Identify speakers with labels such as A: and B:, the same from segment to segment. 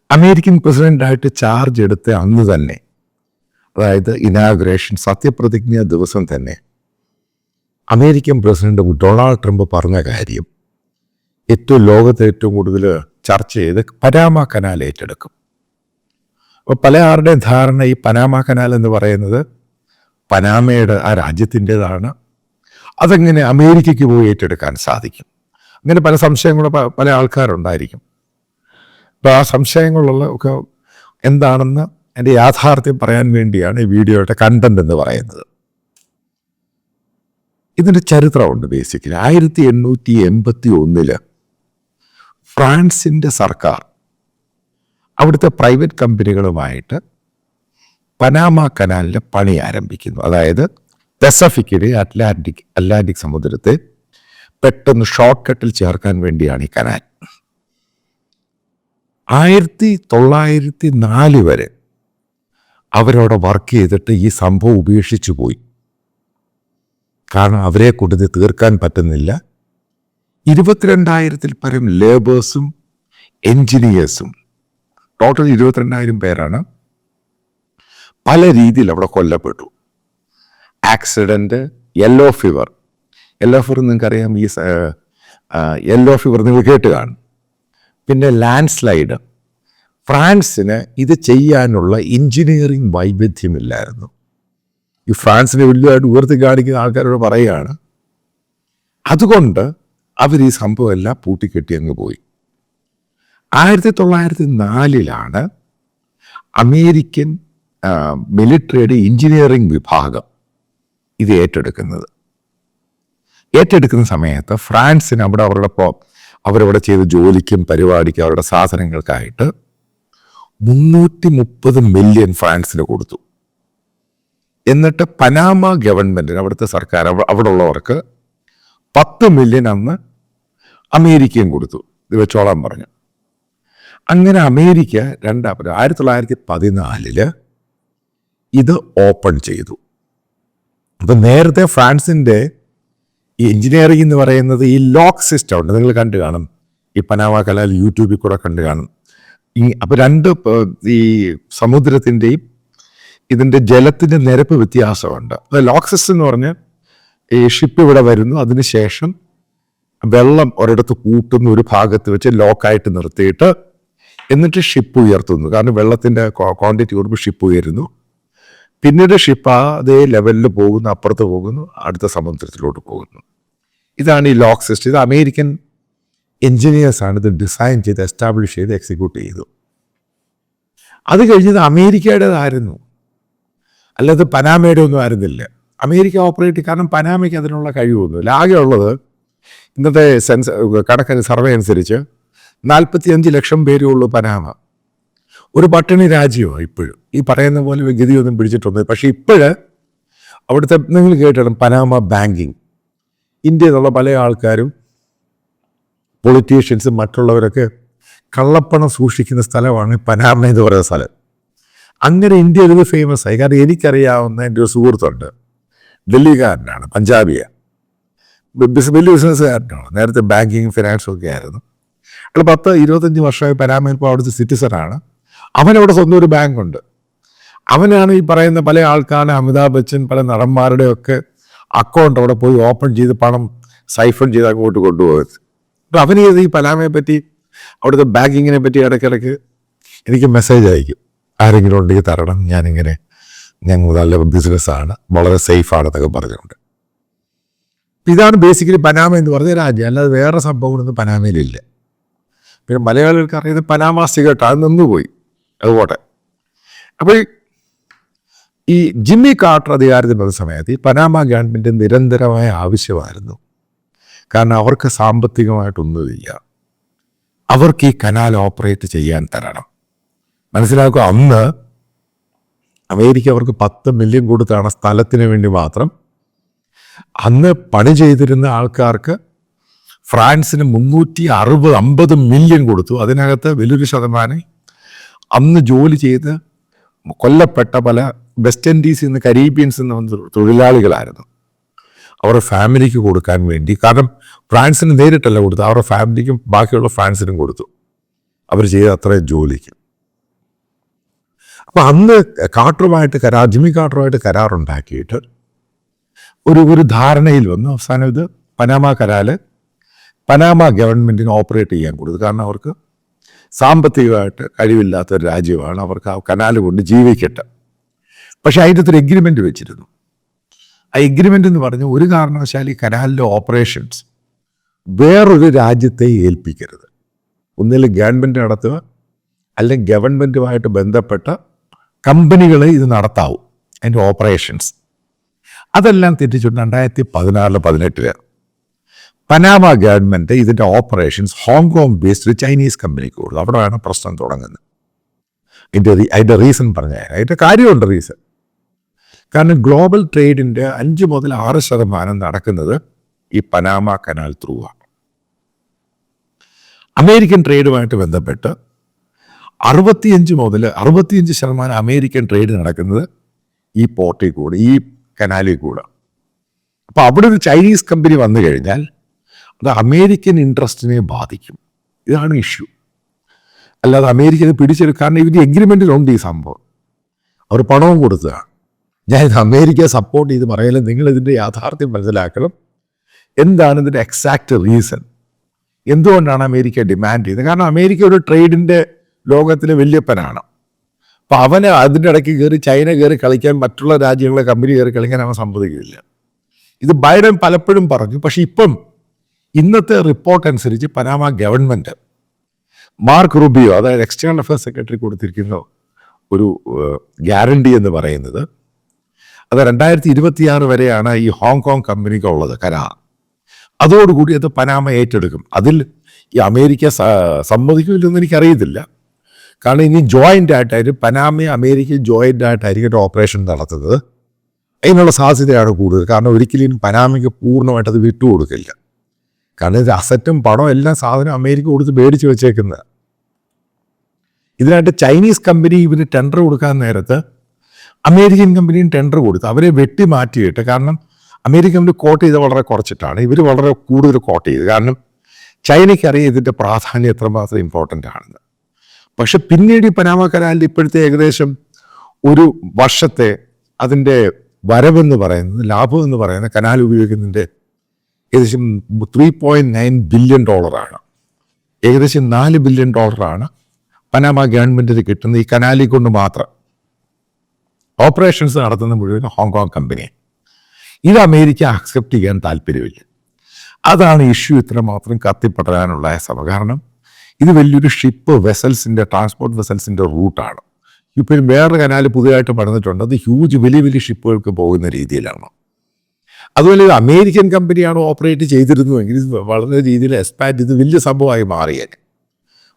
A: American പ്രസിഡന്റായിട്ട് charge എടുത്ത അന്ന് തന്നെ, അതായത് ഇനാഗുറേഷൻ സത്യപ്രതിജ്ഞ ദിവസം തന്നെ അമേരിക്കൻ പ്രസിഡന്റ് ഡൊണാൾഡ് ട്രംപ് പറഞ്ഞ കാര്യം ലോകത്തെ ഏറ്റവും കൂടുതൽ ചർച്ച ചെയ്ത് പനാമ കനാൽ ഏറ്റെടുക്കും. അപ്പോൾ പല ആരുടെയും ധാരണ ഈ പനാമ കനാൽ എന്ന് പറയുന്നത് പനാമയുടെ ആ രാജ്യത്തിൻ്റെതാണ്, അതെങ്ങനെ അമേരിക്കയ്ക്ക് പോയി ഏറ്റെടുക്കാൻ സാധിക്കും? അങ്ങനെ പല സംശയങ്ങളും പല ആൾക്കാരുണ്ടായിരിക്കും. അപ്പോൾ ആ സംശയങ്ങളുള്ള ഒക്കെ എന്താണെന്ന് എൻ്റെ യാഥാർത്ഥ്യം പറയാൻ വേണ്ടിയാണ് ഈ വീഡിയോയുടെ കണ്ടന്റ് എന്ന് പറയുന്നത്. ഇതിൻ്റെ ചരിത്രമുണ്ട്. ബേസിക്കലി 1881 ഫ്രാൻസിൻ്റെ സർക്കാർ അവിടുത്തെ പ്രൈവറ്റ് കമ്പനികളുമായിട്ട് പനാമ കനാലിൻ്റെ പണി ആരംഭിക്കുന്നു. അതായത് പസഫിക്കിലെ അറ്റ്ലാന്റിക് സമുദ്രത്തെ പെട്ടെന്ന് ഷോർട്ട് കട്ടിൽ ചേർക്കാൻ വേണ്ടിയാണ് ഈ കനാൽ. 1904 വരെ അവരവിടെ വർക്ക് ചെയ്തിട്ട് ഈ സംഭവം ഉപേക്ഷിച്ചു പോയി. കാരണം അവരെ കൊണ്ട് തീർക്കാൻ പറ്റുന്നില്ല. 22,000-ൽ പരം ലേബേഴ്സും എൻജിനീയേഴ്സും, ടോട്ടൽ 22,000 പേരാണ് പല രീതിയിൽ അവിടെ കൊല്ലപ്പെട്ടു. ആക്സിഡൻറ്റ്, യെല്ലോ ഫീവർ നിങ്ങൾക്കറിയാം. ഈ യെല്ലോ ഫീവർ നിങ്ങൾ കേട്ട് കാണും. പിന്നെ ലാൻഡ് സ്ലൈഡ്. ഫ്രാൻസിന് ഇത് ചെയ്യാനുള്ള എഞ്ചിനീയറിംഗ് വൈവിധ്യമില്ലായിരുന്നു. ഈ ഫ്രാൻസിനെ വലിയതായിട്ട് ഉയർത്തി കാണിക്കുന്ന ആൾക്കാരോട് പറയുകയാണ്. അതുകൊണ്ട് അവർ ഈ സംഭവം എല്ലാം പൂട്ടിക്കെട്ടി അങ്ങ് പോയി. 1904 അമേരിക്കൻ മിലിറ്ററിയുടെ എഞ്ചിനീയറിംഗ് വിഭാഗം ഇത് ഏറ്റെടുക്കുന്ന സമയത്ത് ഫ്രാൻസിന് അവരവിടെ ചെയ്ത ജോലിക്കും പരിപാടിക്കും അവരുടെ സാധനങ്ങൾക്കായിട്ട് 330 മില്യൺ ഫ്രാൻസിന് കൊടുത്തു. എന്നിട്ട് പനാമ ഗവൺമെൻറ്റിന്, അവിടുത്തെ സർക്കാർ, അവിടെ ഉള്ളവർക്ക് 10 മില്യൺ അന്ന് അമേരിക്കയും കൊടുത്തു. ഇത് വെച്ചോളാൻ പറഞ്ഞു. അങ്ങനെ അമേരിക്ക 1914 ഇത് ഓപ്പൺ ചെയ്തു. അപ്പം നേരത്തെ ഫ്രാൻസിൻ്റെ ഈ എഞ്ചിനീയറിംഗ് എന്ന് പറയുന്നത് ഈ ലോക്ക് സിസ്റ്റം ഉണ്ട്, നിങ്ങൾ കണ്ടു കാണും. ഈ പനാമ കനാൽ യൂട്യൂബിൽ കൂടെ കണ്ടു കാണും. അപ്പോൾ ഈ സമുദ്രത്തിൻ്റെയും ഇതിൻ്റെ ജലത്തിൻ്റെ നിരപ്പ് വ്യത്യാസമുണ്ട്. അത് ലോക്ക് സിസ്റ്റം എന്ന് പറഞ്ഞാൽ ഈ ഷിപ്പ് ഇവിടെ വരുന്നു, അതിനുശേഷം വെള്ളം ഒരിടത്ത് കൂട്ടുന്ന ഒരു ഭാഗത്ത് വെച്ച് ലോക്കായിട്ട് നിർത്തിയിട്ട് എന്നിട്ട് ഷിപ്പ് ഉയർത്തുന്നു. കാരണം വെള്ളത്തിൻ്റെ ക്വാണ്ടിറ്റി കൂടുമ്പോൾ ഷിപ്പ് ഉയരുന്നു. പിന്നീട് ഷിപ്പ് അതേ ലെവലിൽ പോകുന്നു, അപ്പുറത്ത് പോകുന്നു, അടുത്ത സമുദ്രത്തിലോട്ട് പോകുന്നു. ഇതാണ് ഈ ലോക്ക് സിസ്റ്റം. ഇത് അമേരിക്കൻ എൻജിനീയേഴ്സാണ് ഇത് ഡിസൈൻ ചെയ്ത് എസ്റ്റാബ്ലിഷ് ചെയ്ത് എക്സിക്യൂട്ട് ചെയ്തു. അത് കഴിഞ്ഞത് അമേരിക്കയുടേതായിരുന്നു, അല്ലാതെ പനാമയുടെ ഒന്നും ആയിരുന്നില്ല. അമേരിക്ക ഓപ്പറേറ്റ്, കാരണം പനാമയ്ക്ക് അതിനുള്ള കഴിവൊന്നുമില്ല. ആകെ ഉള്ളത് ഇന്നത്തെ കണക്കിന് സർവേ അനുസരിച്ച് 45 ലക്ഷം പേരേ ഉള്ളൂ പനാമ. ഒരു പട്ടിണി രാജ്യമാണ് ഇപ്പോഴും. ഈ പറയുന്ന പോലെ ഗതിയൊന്നും പിടിച്ചിട്ടൊന്നും. പക്ഷേ ഇപ്പോഴ് അവിടുത്തെ നിങ്ങൾ കേട്ടിട്ടും പനാമ ബാങ്കിങ്, ഇന്ത്യയിൽ നിന്നുള്ള പല ആൾക്കാരും പൊളിറ്റീഷ്യൻസും മറ്റുള്ളവരൊക്കെ കള്ളപ്പണം സൂക്ഷിക്കുന്ന സ്ഥലമാണ് പനാമ എന്ന് പറയുന്ന സ്ഥലം. അങ്ങനെ ഇന്ത്യയിൽ ഇത് ഫേമസ് ആയി. കാരണം എനിക്കറിയാവുന്ന എൻ്റെ ഒരു സുഹൃത്തുണ്ട്, ഡൽഹിക്കാരനാണ്, പഞ്ചാബിയാണ്, വലിയ ബിസിനസ്സുകാരനാണ്. നേരത്തെ ബാങ്കിങ് ഫിനാൻസും ഒക്കെ ആയിരുന്നു. അയാൾ 10-25 വർഷമായി പനാമയിൽ ഇപ്പോൾ അവിടുത്തെ സിറ്റിസണാണ്. അവനവിടെ സ്വന്തം ഒരു ബാങ്കുണ്ട്. അവനാണ് ഈ പറയുന്ന പല ആൾക്കാരുടെ, അമിതാഭ് ബച്ചൻ, പല നടന്മാരുടെയൊക്കെ അക്കൗണ്ട് അവിടെ പോയി ഓപ്പൺ ചെയ്ത് പണം സൈഫൺ ചെയ്ത് അങ്ങോട്ട് കൊണ്ടുപോയത്. അപ്പോൾ അവന് ഈ പനാമയെ പറ്റി, അവിടുത്തെ ബാങ്കിങ്ങിനെ പറ്റി ഇടയ്ക്കിടയ്ക്ക് എനിക്ക് മെസ്സേജ് അയക്കും. ആരെങ്കിലും ഉണ്ടെങ്കിൽ തരണം, ഞങ്ങൾ നല്ല ബിസിനസ്സാണ്, വളരെ സേഫാണെന്നൊക്കെ പറഞ്ഞുകൊണ്ട്. ഇതാണ് ബേസിക്കലി പനാമ എന്ന് പറഞ്ഞ രാജ്യം. അല്ലാതെ വേറെ സംഭവങ്ങളൊന്നും പനാമയിലില്ല. പിന്നെ മലയാളികൾക്ക് അറിയുന്നത് പനാമ സിഗരറ്റ്, അത് നിന്നുപോയി, അതുപോട്ടെ. അപ്പോൾ ഈ ജിമ്മി കാർട്ടർ അധികാരത്തിൽ വന്ന സമയത്ത് ഈ പനാമ ഗവൺമെൻറ് നിരന്തരമായ ആവശ്യമായിരുന്നു. കാരണം അവർക്ക് സാമ്പത്തികമായിട്ടൊന്നുമില്ല, അവർക്ക് ഈ കനാൽ ഓപ്പറേറ്റ് ചെയ്യാൻ തരണം. മനസ്സിലാക്കുക, അന്ന് അമേരിക്ക അവർക്ക് 10 മില്യൺ കൊടുത്താണ് സ്ഥലത്തിന് വേണ്ടി മാത്രം. അന്ന് പണി ചെയ്തിരുന്ന ആൾക്കാർക്ക് ഫ്രാൻസിന് 350 മില്യൺ കൊടുത്തു. അതിനകത്ത് വലിയൊരു ശതമാനം അന്ന് ജോലി ചെയ്ത് കൊല്ലപ്പെട്ട പല വെസ്റ്റ് ഇൻഡീസിൽ നിന്ന്, കരീബിയൻസിൽ നിന്ന് വന്ന തൊഴിലാളികളായിരുന്നു. അവരുടെ ഫാമിലിക്ക് കൊടുക്കാൻ വേണ്ടി. കാരണം ഫ്രാൻസിന് നേരിട്ടല്ല കൊടുത്തു, അവരുടെ ഫാമിലിക്കും ബാക്കിയുള്ള ഫ്രാൻസിനും കൊടുത്തു. അവർ ചെയ്ത അത്രയും ജോലിക്ക്. അപ്പം അന്ന് ജിമ്മി കാർട്ടറുമായിട്ട് കരാറുണ്ടാക്കിയിട്ട് ഒരു ധാരണയിൽ വന്നു. അവസാനം ഇത് പനാമ കനാല് പനാമ ഗവൺമെൻറ്റിന് ഓപ്പറേറ്റ് ചെയ്യാൻ കൊടുത്തു. കാരണം അവർക്ക് സാമ്പത്തികമായിട്ട് കഴിവില്ലാത്ത ഒരു രാജ്യമാണ്, അവർക്ക് ആ കനാല് കൊണ്ട് ജീവിക്കട്ടെ. പക്ഷെ അതിൻ്റെ ഒരു എഗ്രിമെൻ്റ് വെച്ചിരുന്നു. ആ എഗ്രിമെൻ്റ് എന്ന് പറഞ്ഞാൽ ഒരു കാരണവശാൽ ഈ കനാലിലെ ഓപ്പറേഷൻസ് വേറൊരു രാജ്യത്തെ ഏൽപ്പിക്കരുത്. ഒന്നിൽ ഗവൺമെൻറ് നടത്തുക, അല്ലെങ്കിൽ ഗവൺമെൻറ്റുമായിട്ട് ബന്ധപ്പെട്ട കമ്പനികളെ ഇത് നടത്താവൂ അതിൻ്റെ ഓപ്പറേഷൻസ്. അതെല്ലാം തെറ്റിച്ചുകൊണ്ട് 2016-18 പനാമ ഗവൺമെൻറ് ഇതിൻ്റെ ഓപ്പറേഷൻസ് ഹോങ്കോങ് ബേസ്ഡ് ചൈനീസ് കമ്പനിക്ക് കൊടുത്തു. അവിടെയാണ് പ്രശ്നം തുടങ്ങുന്നത്. അതിൻ്റെ റീസൺ പറഞ്ഞാൽ അതിൻ്റെ കാര്യമുണ്ട് റീസൺ. കാരണം ഗ്ലോബൽ ട്രേഡിൻ്റെ 5 മുതൽ 6% നടക്കുന്നത് ഈ പനാമ കനാൽ ത്രൂ ആണ്. അമേരിക്കൻ ട്രേഡുമായിട്ട് ബന്ധപ്പെട്ട് 65% അമേരിക്കൻ ട്രേഡ് നടക്കുന്നത് ഈ പോർട്ടിൽ കൂടെ, ഈ കനാലിൽ കൂടെ. അപ്പോൾ അവിടെ ഒരു ചൈനീസ് കമ്പനി വന്നു കഴിഞ്ഞാൽ അത് അമേരിക്കൻ ഇൻട്രസ്റ്റിനെ ബാധിക്കും. ഇതാണ് ഇഷ്യൂ. അല്ലാതെ അമേരിക്കന് പിടിച്ചെടുക്കും. കാരണം ഇതിൻ്റെ എഗ്രിമെൻറ്റിലുണ്ട് ഈ സംഭവം. അവർ പണവും കൊടുത്തതാണ്. ഞാൻ ഇത് അമേരിക്കയെ സപ്പോർട്ട് ചെയ്ത് പറയലും നിങ്ങൾ ഇതിൻ്റെ യാഥാർത്ഥ്യം മനസ്സിലാക്കണം. എന്താണ് ഇതിൻ്റെ എക്സാക്റ്റ് റീസൺ? എന്തുകൊണ്ടാണ് അമേരിക്ക ഡിമാൻഡ് ചെയ്യുന്നത്? കാരണം അമേരിക്ക ഒരു ട്രേഡിൻ്റെ ലോകത്തിലെ വല്യപ്പനാണ്. അപ്പോൾ അവന് അതിൻ്റെ ഇടയ്ക്ക് കയറി ചൈന കയറി കളിക്കാൻ, മറ്റുള്ള രാജ്യങ്ങളെ കമ്പനി കയറി കളിക്കാൻ അവൻ സമ്മതിക്കില്ല. ഇത് ബൈഡൻ പലപ്പോഴും പറഞ്ഞു. പക്ഷെ ഇപ്പം ഇന്നത്തെ റിപ്പോർട്ട് അനുസരിച്ച് പനാമ ഗവൺമെൻറ് മാർക്ക് റൂബിയോ, അതായത് എക്സ്റ്റേണൽ അഫയേഴ്സ് സെക്രട്ടറി കൊടുത്തിരിക്കുന്ന ഒരു ഗ്യാരണ്ടി എന്ന് പറയുന്നത് അത് 2026 വരെയാണ് ഈ ഹോങ്കോങ് കമ്പനിക്കുള്ളത് കരാർ. അതോടുകൂടി അത് പനാമ ഏറ്റെടുക്കും. അതിൽ ഈ അമേരിക്ക സമ്മതിക്കില്ലെന്ന് എനിക്കറിയത്തില്ല. കാരണം ഇനി ജോയിൻ്റ് ആയിട്ടായിരിക്കും പനാമയും അമേരിക്കയും ജോയിൻ്റ് ആയിട്ടായിരിക്കും ഓപ്പറേഷൻ നടത്തുന്നത്. അതിനുള്ള സാധ്യതയാണ് കൂടുതൽ. കാരണം ഒരിക്കലും പനാമയ്ക്ക് പൂർണ്ണമായിട്ട് അത് വിട്ടുകൊടുക്കില്ല. കാരണം ഇത് അസറ്റും പണവും എല്ലാം സാധനം അമേരിക്ക കൊടുത്ത് മേടിച്ച് വെച്ചേക്കുന്നത്. ഇതിനായിട്ട് ചൈനീസ് കമ്പനി ഇവന് ടെൻഡർ കൊടുക്കാൻ നേരത്ത് അമേരിക്കൻ കമ്പനിയും ടെൻഡർ കൊടുത്തു. അവരെ വെട്ടി മാറ്റിയിട്ട്, കാരണം അമേരിക്കൻ കമ്പനി കോട്ട് ചെയ്ത് വളരെ കുറച്ചിട്ടാണ്, ഇവർ വളരെ കൂടുതൽ കോട്ട് ചെയ്ത്. കാരണം ചൈനയ്ക്കറിയാം ഇതിൻ്റെ പ്രാധാന്യം എത്രമാത്രം ഇമ്പോർട്ടൻ്റ് ആണെന്ന്. പക്ഷെ പിന്നീട് ഈ പനാമ കനാലിൽ ഇപ്പോഴത്തെ ഏകദേശം ഒരു വർഷത്തെ അതിൻ്റെ വരവെന്ന് പറയുന്നത്, ലാഭം എന്ന് പറയുന്നത് കനാൽ ഉപയോഗിക്കുന്നതിൻ്റെ ഏകദേശം $3.9 ബില്യൺ. ഏകദേശം $4 ബില്യൺ പനാമ ഗവൺമെൻറ്റിന് കിട്ടുന്ന ഈ കനാലിൽ കൊണ്ട് മാത്രം. ഓപ്പറേഷൻസ് നടത്തുന്ന മുഴുവൻ ഹോങ്കോങ് കമ്പനി. ഇത് അമേരിക്ക അക്സെപ്റ്റ് ചെയ്യാൻ താല്പര്യമില്ല. അതാണ് ഇഷ്യൂ ഇത്രമാത്രം കത്തിപ്പടരാനുള്ള സമയം. കാരണം ഇത് വലിയൊരു ട്രാൻസ്പോർട്ട് വെസൽസിൻ്റെ റൂട്ടാണ്. ഇപ്പം വേറെ കനാൽ പുതിയതായിട്ട് പണിതിട്ടുണ്ട്. അത് വലിയ വലിയ ഷിപ്പുകൾക്ക് പോകുന്ന രീതിയിലാണ്. അതുപോലെ ഇത് അമേരിക്കൻ കമ്പനിയാണ് ഓപ്പറേറ്റ് ചെയ്തിരുന്നുവെങ്കിൽ ഇത് വളരെ രീതിയിൽ എക്സ്പാൻഡ് ചെയ്ത് വലിയ സംഭവമായി മാറിയേനെ.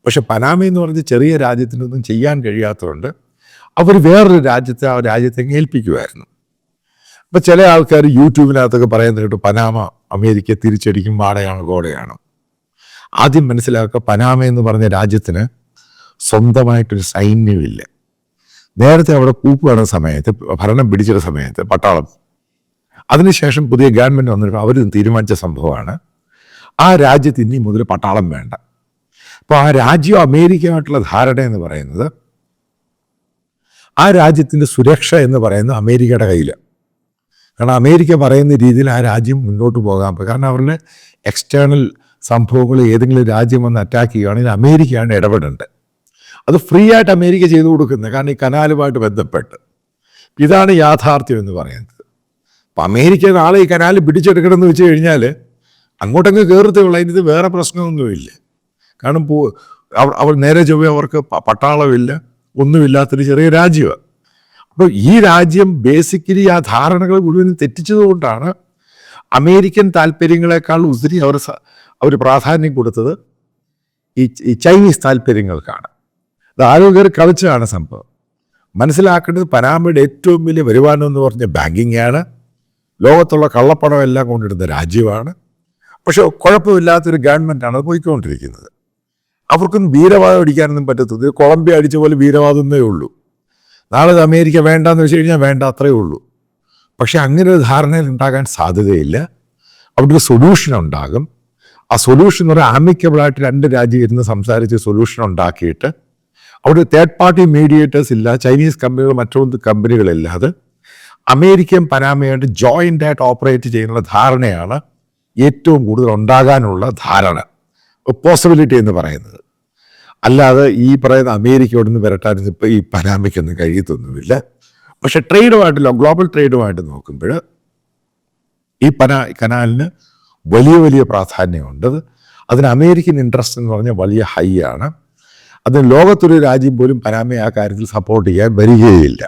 A: പക്ഷെ പനാമ എന്ന് പറഞ്ഞ് ചെറിയ രാജ്യത്തിനൊന്നും ചെയ്യാൻ കഴിയാത്തതുകൊണ്ട് അവർ വേറൊരു രാജ്യത്തെ ഏൽപ്പിക്കുമായിരുന്നു. അപ്പം ചില ആൾക്കാർ യൂട്യൂബിനകത്തൊക്കെ പറയുന്നത് കേട്ടു പനാമ അമേരിക്ക തിരിച്ചടിക്കും, വാടകയാണ് ഗോടയാണ്. ആദ്യം മനസ്സിലാക്കുക, പനാമ എന്ന് പറഞ്ഞ രാജ്യത്തിന് സ്വന്തമായിട്ടൊരു സൈന്യമില്ല. നേരത്തെ അവിടെ കൂപ്പുകട സമയത്ത്, ഭരണം പിടിച്ചിട്ട സമയത്ത് പട്ടാളം, അതിനുശേഷം പുതിയ ഗവൺമെൻറ് വന്നിട്ട് അവർ തീരുമാനിച്ച സംഭവമാണ് ആ രാജ്യത്ത് ഇനി മുതൽ പട്ടാളം വേണ്ട. അപ്പോൾ ആ രാജ്യം അമേരിക്കയുമായിട്ടുള്ള ധാരണ എന്ന് പറയുന്നത്, ആ രാജ്യത്തിൻ്റെ സുരക്ഷ എന്ന് പറയുന്നത് അമേരിക്കയുടെ കയ്യിൽ. കാരണം അമേരിക്ക പറയുന്ന രീതിയിൽ ആ രാജ്യം മുന്നോട്ട് പോകാൻ പറ്റും. കാരണം അവരുടെ എക്സ്റ്റേണൽ സംഭവങ്ങൾ ഏതെങ്കിലും രാജ്യം വന്ന് അറ്റാക്ക് ചെയ്യുകയാണെങ്കിൽ അമേരിക്കയാണ് ഇടപെടേണ്ടത്. അത് ഫ്രീ ആയിട്ട് അമേരിക്ക ചെയ്തു കൊടുക്കുന്നത്. കാരണം ഈ കനാലുമായിട്ട് ബന്ധപ്പെട്ട് ഇതാണ് യാഥാർത്ഥ്യം എന്ന് പറയുന്നത്. അപ്പം അമേരിക്ക നാളെ ഈ കനാൽ പിടിച്ചെടുക്കണമെന്ന് വെച്ച് കഴിഞ്ഞാൽ അങ്ങോട്ടങ്ങ് കയറത്തുള്ള ഇത് വേറെ പ്രശ്നമൊന്നുമില്ല. കാരണം അവർ നേരെ ചൊവ്വേ അവർക്ക് പട്ടാളമില്ല, ഒന്നുമില്ലാത്തൊരു ചെറിയ രാജ്യമാണ്. അപ്പോൾ ഈ രാജ്യം ബേസിക്കലി ആ ധാരണകൾ മുഴുവൻ തെറ്റിച്ചതുകൊണ്ടാണ് അമേരിക്കൻ താല്പര്യങ്ങളെക്കാൾ ഉതിരി അവർ പ്രാധാന്യം കൊടുത്തത് ഈ ചൈനീസ് താല്പര്യങ്ങൾക്കാണ്. അത് ആരോഗ്യം കളിച്ചാണ് സംഭവം. മനസ്സിലാക്കേണ്ടത് പനാമയുടെ ഏറ്റവും വലിയ വരുമാനം എന്ന് പറഞ്ഞ ബാങ്കിങ് ആണ്. ലോകത്തുള്ള കള്ളപ്പണം എല്ലാം കൊണ്ടിടുന്ന രാജ്യമാണ്. പക്ഷെ കുഴപ്പമില്ലാത്തൊരു ഗവൺമെൻറ്റാണ് അത് പോയിക്കൊണ്ടിരിക്കുന്നത്. അവർക്കൊന്നും വീരവാദം അടിക്കാനൊന്നും പറ്റത്തില്ല. കൊളംബിയ അടിച്ച പോലെ വീരവാദമേ ഉള്ളൂ. നാളെ അമേരിക്ക വേണ്ടാന്ന് വെച്ച് കഴിഞ്ഞാൽ വേണ്ട, അത്രയേ ഉള്ളൂ. പക്ഷെ അങ്ങനെ ഒരു ധാരണയിൽ ഉണ്ടാകാൻ സാധ്യതയില്ല. അവിടെ ഒരു സൊല്യൂഷൻ ഉണ്ടാകും. ആ സൊല്യൂഷൻ എന്ന് പറഞ്ഞാൽ ആമിക്കബിളായിട്ട് രണ്ട് രാജ്യം ഇരുന്ന് സംസാരിച്ച് സൊല്യൂഷൻ ഉണ്ടാക്കിയിട്ട് അവിടെ തേർഡ് പാർട്ടി മീഡിയേറ്റേഴ്സ് ഇല്ല, ചൈനീസ് കമ്പനികൾ മറ്റൊന്ന് കമ്പനികളില്ലാതെ അമേരിക്കൻ പനാമയായിട്ട് ജോയിൻ്റ് ആയിട്ട് ഓപ്പറേറ്റ് ചെയ്യുന്ന ധാരണയാണ് ഏറ്റവും കൂടുതൽ ഉണ്ടാകാനുള്ള ധാരണ, പോസിബിലിറ്റി എന്ന് പറയുന്നത്. അല്ലാതെ ഈ പറയുന്ന അമേരിക്കയോട് നിന്ന് വരട്ടാൻ ഇപ്പോൾ ഈ പനാമയ്ക്കൊന്നും കഴിയത്തൊന്നുമില്ല. പക്ഷെ ട്രേഡുമായിട്ടല്ലോ, ഗ്ലോബൽ ട്രേഡുമായിട്ട് നോക്കുമ്പോൾ ഈ കനാലിന് വലിയ വലിയ പ്രാധാന്യമുണ്ട്. അതിന് അമേരിക്കൻ ഇൻട്രസ്റ്റ് എന്ന് പറഞ്ഞാൽ വലിയ ഹൈ ആണ്. അതിന് ലോകത്തൊരു രാജ്യം പോലും പനാമയെ ആ കാര്യത്തിൽ സപ്പോർട്ട് ചെയ്യാൻ വരികയില്ല.